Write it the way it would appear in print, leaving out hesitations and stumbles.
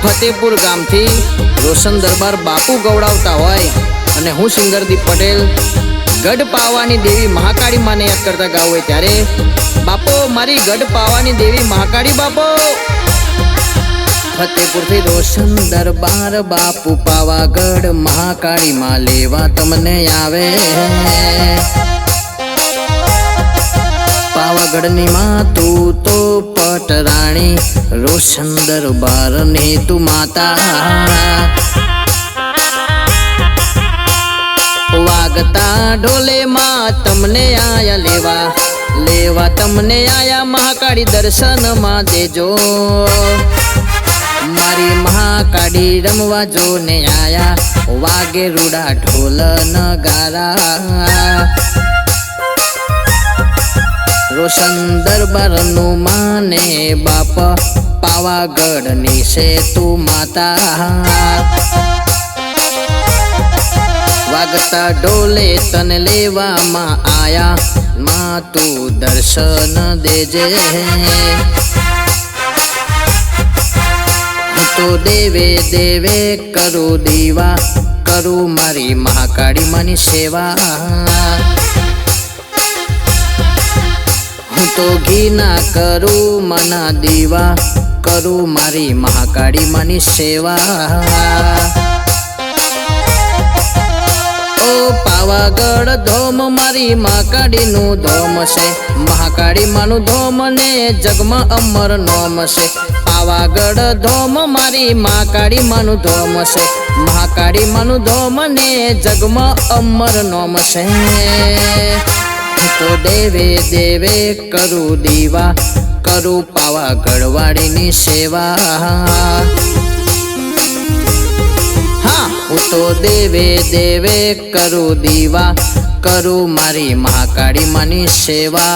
फतेहपुर गाम थी रोशन दरबार बापू गवड़ावता होय अने हूँ सिंगरदीप पटेल गढ़ पावानी देवी महाकाली माने याद करता गावे त्यारे बापो मारी गढ़ पावानी देवी महाकाली बापो। फतेहपुर थी रोशन दरबार बापू पावागढ़ महाकाली मां लेवा तमने आवे। पावागढ़ नी मां तू तो पटराणी रोशन दरबार ने तू माता। वागता ढोले मां तमने आया लेवा लेवा तमने आया महाकाली दर्शन मां देजो। मारी महाकाली रमवा जो ने आया वागे रूड़ा ढोल नगारा। रोशन दरबार नु माने बाप पावागढ़ नी से तू माता। वागता डोले तन लेवा मां आया मां तू दर्शन देजे। तो देवे देवे करू दीवा करू मारी महाकाली मानी सेवा। हूँ तो घीना करू मना दीवा करू मारी महाकाली मानी सेवा। ओ पावागढ़ धोम मारी महाकाली नु धोम से महाकाली मानु धोम ने जगमा अमर नोम से। पावागढ़ धोम मारी महाकाली मानु धोम से महाकाली मानु धोम ने जगमा अमर नोम से। तो देवे देवे करू दीवा करू पावागढ़ वाड़ी नी सेवा। हाँ तो देवे देवे करू दीवा करू मारी महाकाली मानी सेवा।